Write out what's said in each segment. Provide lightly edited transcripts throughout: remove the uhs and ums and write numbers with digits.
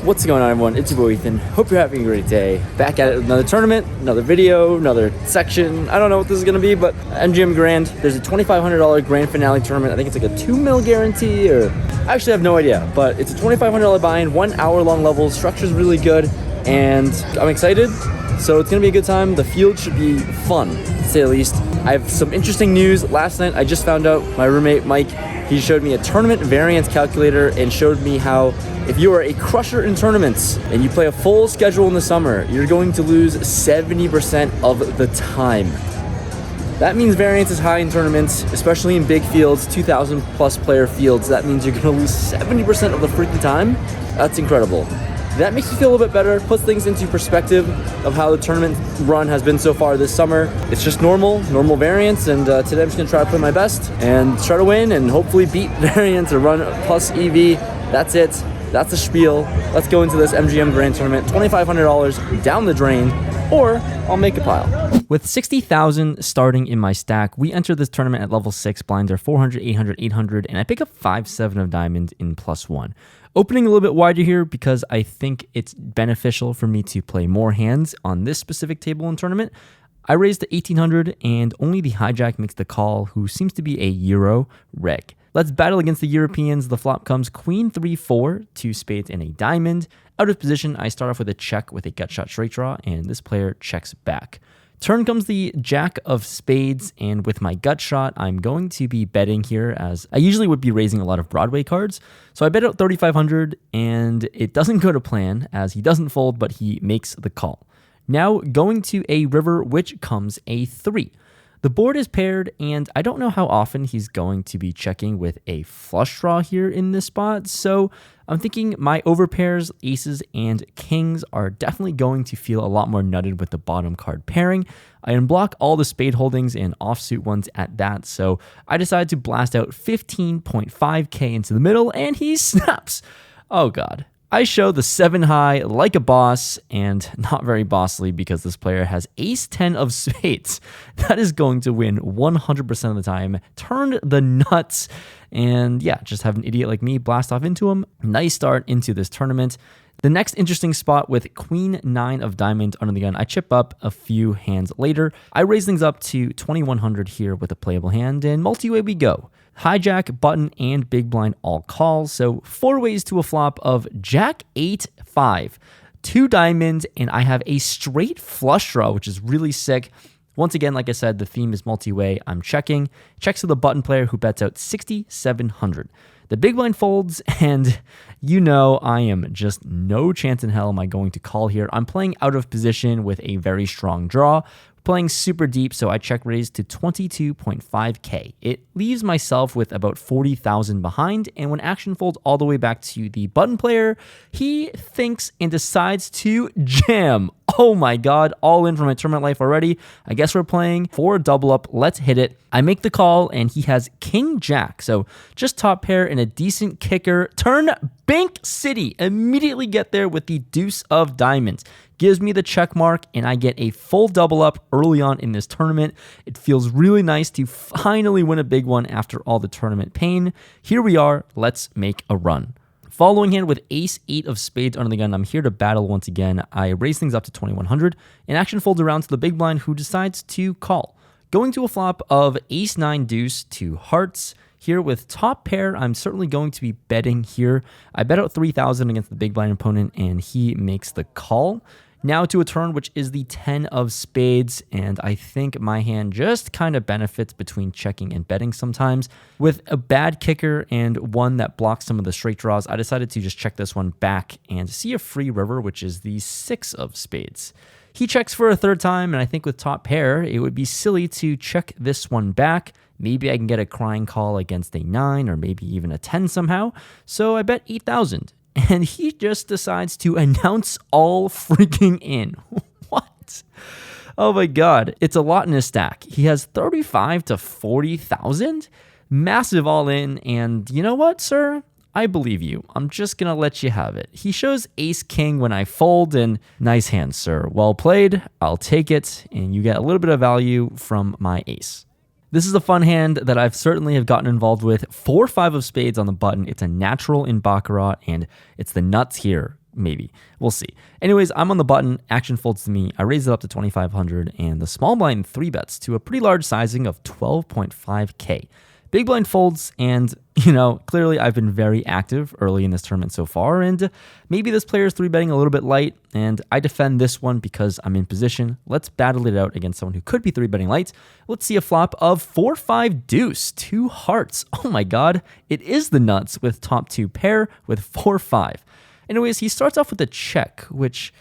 What's going on, everyone? It's your boy Ethan. Hope you're having a great day. Back at it with another tournament, another video, another section. I don't know what this is going to be, but MGM Grand. There's a $2,500 grand finale tournament. I think it's like a 2 mil guarantee, or I actually have no idea, but it's a $2,500 buy-in, 1 hour long level. Structure's really good, and I'm excited. So it's going to be a good time. The field should be fun, to say the least. I have some interesting news. Last night, I just found out my roommate, Mike, he showed me a tournament variance calculator and showed me how if you are a crusher in tournaments and you play a full schedule in the summer, you're going to lose 70% of the time. That means variance is high in tournaments, especially in big fields, 2,000 plus player fields. That means you're going to lose 70% of the freaking time. That's incredible. That makes you feel a little bit better, puts things into perspective of how the tournament run has been so far this summer. It's just normal variance, and today I'm just gonna try to play my best and try to win and hopefully beat variance or run plus EV. That's it. That's the spiel. Let's go into this MGM Grand Tournament. $2,500 down the drain, or I'll make a pile. With 60,000 starting in my stack, we enter this tournament at level 6. Blinds are 400, 800, 800, and I pick up 5-7 of diamond in +1. Opening a little bit wider here because I think it's beneficial for me to play more hands on this specific table in tournament. I raised to 1,800, and only the hijack makes the call, who seems to be a Euro reg. Let's battle against the Europeans. The flop comes Queen 3-4, 2 spades and a diamond. Out of position, I start off with a check with a gut shot straight draw, and this player checks back. Turn comes the jack of spades, and with my gut shot, I'm going to be betting here, as I usually would be raising a lot of Broadway cards. So I bet out 3,500, and it doesn't go to plan, as he doesn't fold, but he makes the call. Now going to a river, which comes a 3. The board is paired, and I don't know how often he's going to be checking with a flush draw here in this spot, so I'm thinking my overpairs, aces, and kings are definitely going to feel a lot more nutted with the bottom card pairing. I unblock all the spade holdings and offsuit ones at that, so I decided to blast out 15.5k into the middle, and he snaps. Oh god. I show the 7 high like a boss, and not very bossly because this player has ace-10 of spades. That is going to win 100% of the time. Turn the nuts, and yeah, just have an idiot like me blast off into him. Nice start into this tournament. The next interesting spot with Queen 9 of diamond under the gun, I chip up a few hands later. I raise things up to 2,100 here with a playable hand, and multi-way we go. Hijack, button, and big blind all calls. So 4 ways to a flop of Jack 8-5, 2 diamonds, and I have a straight flush draw, which is really sick. Once again, like I said, the theme is multi-way. I'm checking. Checks to the button player, who bets out 6,700. The big blind folds, and you know I am just no chance in hell am I going to call here. I'm playing out of position with a very strong draw. Playing super deep, so I check raise to 22.5k. It leaves myself with about 40,000 behind, and when action folds all the way back to the button player, he thinks and decides to jam. Oh my god, all in for my tournament life already. I guess we're playing for a double up. Let's hit it. I make the call, and he has king jack, so just top pair and a decent kicker. Turn Bank City. Immediately get there with the deuce of diamonds. Gives me the check mark, and I get a full double up early on in this tournament. It feels really nice to finally win a big one after all the tournament pain. Here we are. Let's make a run. Following hand with ace-8 of spades under the gun, I'm here to battle once again. I raise things up to 2,100, and action folds around to the big blind, who decides to call. Going to a flop of ace-9 deuce to hearts. Here with top pair, I'm certainly going to be betting here. I bet out 3,000 against the big blind opponent, and he makes the call. Now to a turn, which is the 10 of spades, and I think my hand just kind of benefits between checking and betting sometimes. With a bad kicker and one that blocks some of the straight draws, I decided to just check this one back and see a free river, which is the 6 of spades. He checks for a third time, and I think with top pair, it would be silly to check this one back. Maybe I can get a crying call against a 9 or maybe even a 10 somehow, so I bet 8,000. And he just decides to announce all freaking in. What? Oh my god. It's a lot in his stack. He has 35 to 40,000. Massive all in. And you know what, sir? I believe you. I'm just going to let you have it. He shows ace king when I fold, and nice hand, sir. Well played. I'll take it. And you get a little bit of value from my ace. This is a fun hand that I've certainly have gotten involved with. 4-5 of spades on the button. It's a natural in Baccarat, and it's the nuts here. maybe. We'll see. Anyways, I'm on the button. Action folds to me. I raise it up to 2,500, and the small blind 3-bets to a pretty large sizing of 12.5K. Big blind folds, and, clearly I've been very active early in this tournament so far, and maybe this player is 3-betting a little bit light, and I defend this one because I'm in position. Let's battle it out against someone who could be 3-betting light. Let's see a flop of 4-5 deuce, 2 hearts. Oh my god, it is the nuts with top 2 pair with 4-5. Anyways, he starts off with a check, which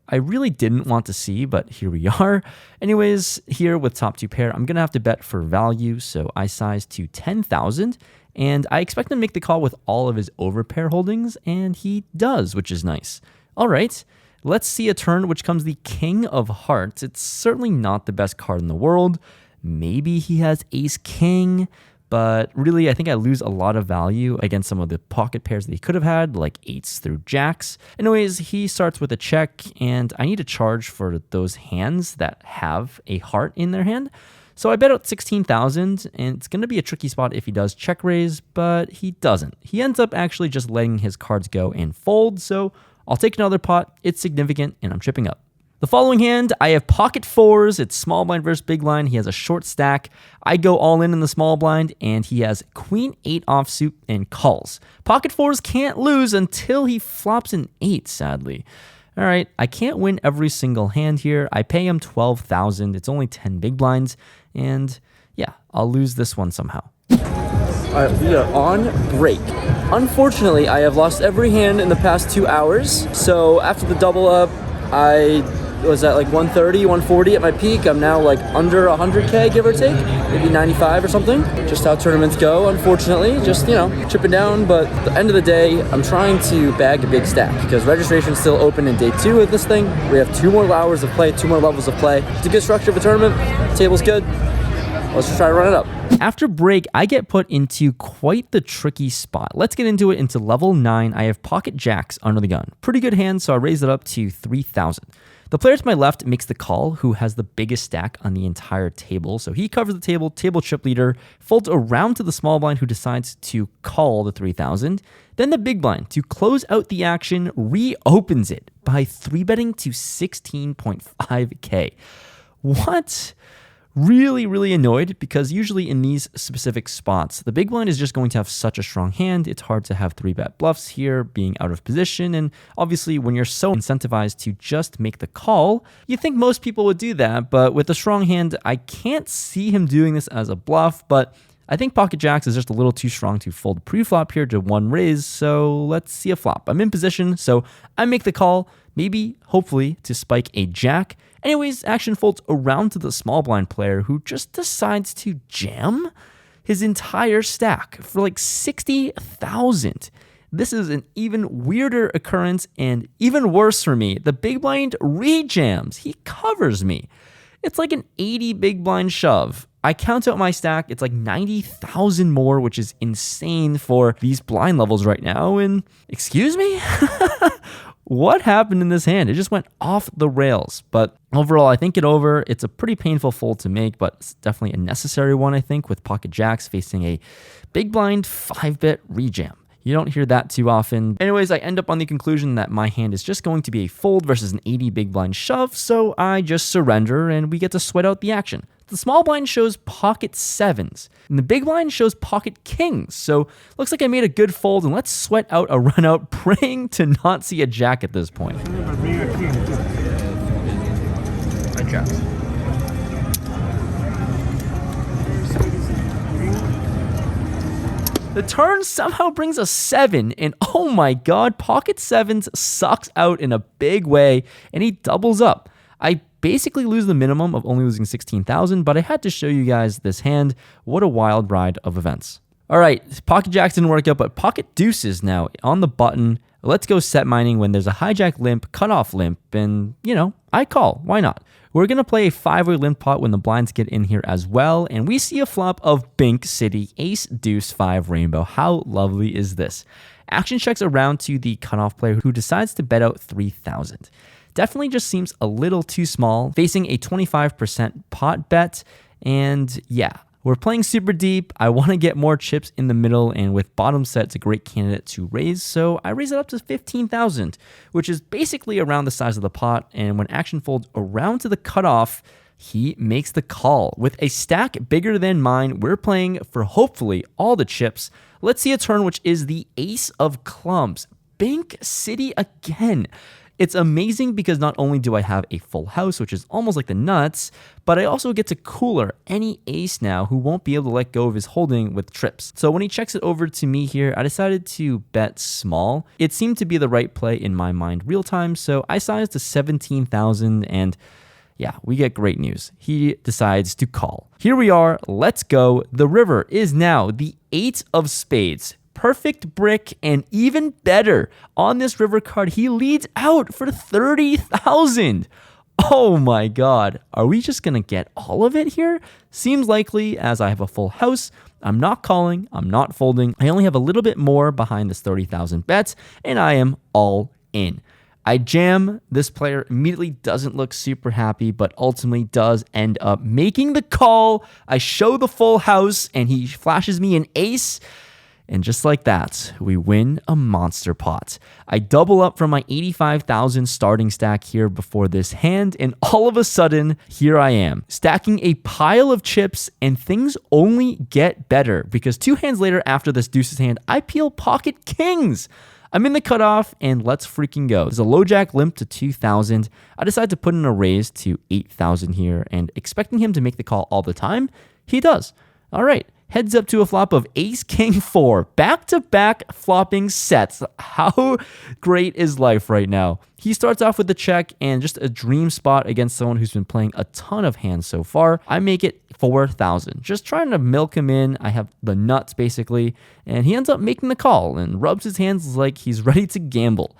I really didn't want to see, but here we are. Anyways, here with top 2 pair, I'm going to have to bet for value, so I size to 10,000, and I expect him to make the call with all of his overpair holdings, and he does, which is nice. All right, let's see a turn which comes the king of hearts. It's certainly not the best card in the world. Maybe he has ace king, but really, I think I lose a lot of value against some of the pocket pairs that he could have had, like 8s through jacks. Anyways, he starts with a check, and I need to charge for those hands that have a heart in their hand. So I bet out 16,000, and it's going to be a tricky spot if he does check raise, but he doesn't. He ends up actually just letting his cards go and fold, so I'll take another pot. It's significant, and I'm chipping up. The following hand, I have pocket 4s. It's small blind versus big blind. He has a short stack. I go all in the small blind, and he has queen 8 offsuit and calls. Pocket 4s can't lose until he flops an 8, sadly. All right, I can't win every single hand here. I pay him 12,000. It's only 10 big blinds, and yeah, I'll lose this one somehow. All right, we are on break. Unfortunately, I have lost every hand in the past 2 hours. So after the double up, I was at like 130, 140 at my peak. I'm now like under 100K, give or take, maybe 95 or something. Just how tournaments go, unfortunately. Just, chipping down. But at the end of the day, I'm trying to bag a big stack because registration's still open in day 2 of this thing. We have 2 more hours of play, 2 more levels of play. It's a good structure of a tournament. Table's good. Let's just try to run it up. After break, I get put into quite the tricky spot. Let's get into it. Into level 9, I have pocket jacks under the gun. Pretty good hand, so I raise it up to 3,000. The player to my left makes the call, who has the biggest stack on the entire table. So he covers the table chip leader, folds around to the small blind, who decides to call the 3,000. Then the big blind, to close out the action, reopens it by 3-betting to 16.5K. What? Really annoyed, because usually in these specific spots, the big blind is just going to have such a strong hand. It's hard to have 3-bet bluffs here, being out of position. And obviously, when you're so incentivized to just make the call, you think most people would do that. But with a strong hand, I can't see him doing this as a bluff. But I think pocket jacks is just a little too strong to fold pre-flop here to 1 raise. So let's see a flop. I'm in position, so I make the call, maybe, hopefully, to spike a jack. Anyways, action folds around to the small blind player, who just decides to jam his entire stack for like 60,000. This is an even weirder occurrence, and even worse for me. The big blind rejams. He covers me. It's like an 80 big blind shove. I count out my stack. It's like 90,000 more, which is insane for these blind levels right now. And excuse me? What happened in this hand? It just went off the rails. But overall, I think it over. It's a pretty painful fold to make, but it's definitely a necessary one, I think, with pocket jacks facing a big blind 5-bet rejam. You don't hear that too often. Anyways, I end up on the conclusion that my hand is just going to be a fold versus an 80 big blind shove, so I just surrender and we get to sweat out the action. The small blind shows pocket 7s, and the big blind shows pocket kings. So looks like I made a good fold, and let's sweat out a run out, praying to not see a jack at this point. I jack. The turn somehow brings a 7, and oh my god, pocket 7s sucks out in a big way, and he doubles up. I basically lose the minimum of only losing 16,000, but I had to show you guys this hand. What a wild ride of events. All right, pocket jacks didn't work out, but pocket deuces now on the button. Let's go set mining when there's a hijack limp, cutoff limp, and, I call. Why not? We're going to play a 5-way limp pot when the blinds get in here as well, and we see a flop of Bink City, ace, deuce, 5 rainbow. How lovely is this? Action checks around to the cutoff player, who decides to bet out 3,000. Definitely just seems a little too small, facing a 25% pot bet, and yeah. We're playing super deep. I want to get more chips in the middle, and with bottom set, it's a great candidate to raise. So I raise it up to 15,000, which is basically around the size of the pot. And when action folds around to the cutoff, he makes the call. With a stack bigger than mine, we're playing for hopefully all the chips. Let's see a turn, which is the ace of clubs. Bink City again. It's amazing because not only do I have a full house, which is almost like the nuts, but I also get to cooler any ace now who won't be able to let go of his holding with trips. So when he checks it over to me here, I decided to bet small. It seemed to be the right play in my mind real time, so I sized to 17,000 and yeah, we get great news. He decides to call. Here we are. Let's go. The river is now the 8 of spades. Perfect brick, and even better, on this river card, he leads out for 30,000. Oh my God. Are we just going to get all of it here? Seems likely, as I have a full house. I'm not calling. I'm not folding. I only have a little bit more behind this 30,000 bets, and I am all in. I jam. This player immediately doesn't look super happy, but ultimately does end up making the call. I show the full house, and he flashes me an ace. And just like that, we win a monster pot. I double up from my 85,000 starting stack here before this hand, and all of a sudden, here I am, stacking a pile of chips, and things only get better, because 2 hands later after this deuces hand, I peel pocket kings. I'm in the cutoff, and let's freaking go. There's a low jack limp to 2,000. I decide to put in a raise to 8,000 here, and expecting him to make the call all the time, he does. All right. Heads up to a flop of ace, king, 4. Back-to-back flopping sets. How great is life right now? He starts off with the check and just a dream spot against someone who's been playing a ton of hands so far. I make it 4,000. Just trying to milk him in. I have the nuts, basically. And he ends up making the call and rubs his hands like he's ready to gamble.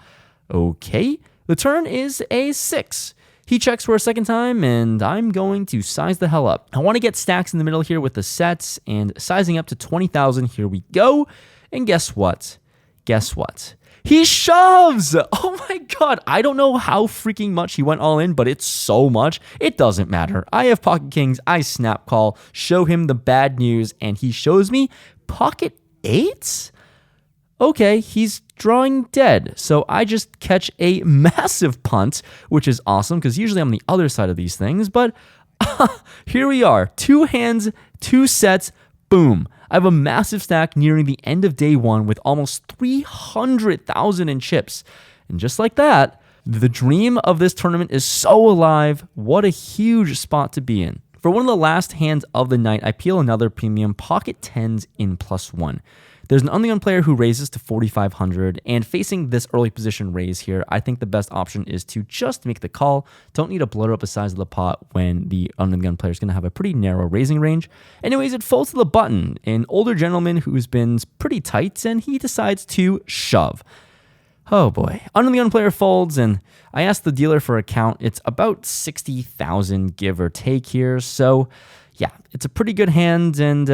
Okay. The turn is a 6. He checks for a second time, and I'm going to size the hell up. I want to get stacks in the middle here with the sets, and sizing up to 20,000. Here we go. And guess what? Guess what? He shoves! Oh my God. I don't know how freaking much he went all in, but it's so much. It doesn't matter. I have pocket kings. I snap call, show him the bad news, and he shows me pocket 8s? Okay, he's drawing dead. So I just catch a massive punt, which is awesome because usually I'm on the other side of these things. But here we are. 2 hands, 2 sets, boom. I have a massive stack nearing the end of day 1 with almost 300,000 in chips. And just like that, the dream of this tournament is so alive. What a huge spot to be in. For one of the last hands of the night, I peel another premium pocket 10s in +1. There's an on-the-gun player who raises to 4,500, and facing this early position raise here, I think the best option is to just make the call. Don't need to blow up the size of the pot when the on-the-gun player is going to have a pretty narrow raising range. Anyways, it folds to the button, an older gentleman who's been pretty tight, and he decides to shove. Oh boy. On-the-gun player folds, and I asked the dealer for a count. It's about 60,000, give or take here, so yeah, it's a pretty good hand, and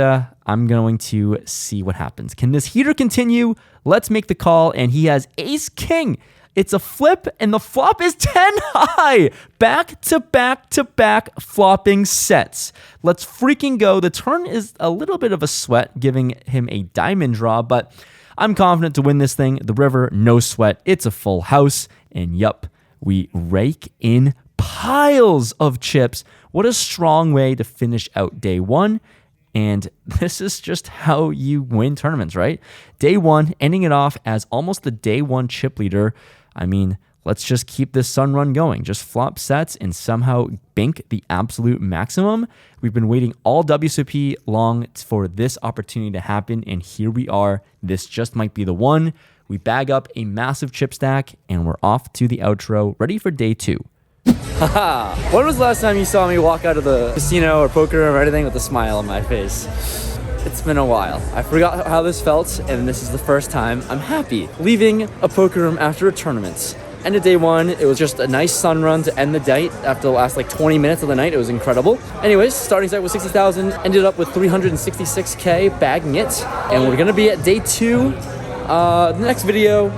I'm going to see what happens. Can this heater continue? Let's make the call, and he has ace-king. It's a flip, and the flop is 10 high. Back-to-back-to-back flopping sets. Let's freaking go. The turn is a little bit of a sweat, giving him a diamond draw, but I'm confident to win this thing. The river, no sweat. It's a full house, and yup, we rake in piles of chips. What a strong way to finish out day 1. And this is just how you win tournaments, right? Day 1, ending it off as almost the day 1 chip leader. I mean, let's just keep this sun run going. Just flop sets and somehow bink the absolute maximum. We've been waiting all WSOP long for this opportunity to happen, and here we are. This just might be the one. We bag up a massive chip stack, and we're off to the outro, ready for day 2. Haha. When was the last time you saw me walk out of the casino or poker room or anything with a smile on my face? It's been a while. I forgot how this felt, and this is the first time I'm happy leaving a poker room after a tournament. End of day 1, it was just a nice sun run to end the night after the last 20 minutes of the night. It was incredible. Anyways, starting site was 60,000, ended up with 366K, bagging it, and we're gonna be at day 2. The next video,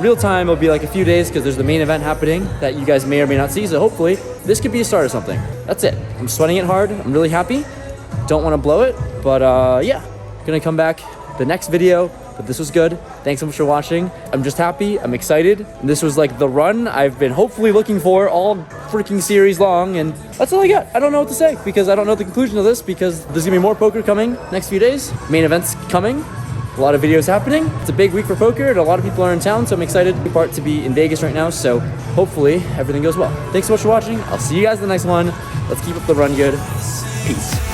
real time, will be a few days because there's the main event happening that you guys may or may not see. So hopefully this could be a start of something. That's it. I'm sweating it hard. I'm really happy. Don't want to blow it, but yeah, gonna come back the next video. But this was good. Thanks so much for watching. I'm just happy. I'm excited. And this was like the run I've been hopefully looking for all freaking series long. And that's all I got. I don't know what to say because I don't know the conclusion of this because there's gonna be more poker coming next few days. Main events coming. A lot of videos happening. It's a big week for poker and a lot of people are in town. So I'm excited to be in Vegas right now. So hopefully everything goes well. Thanks so much for watching. I'll see you guys in the next one. Let's keep up the run good. Peace.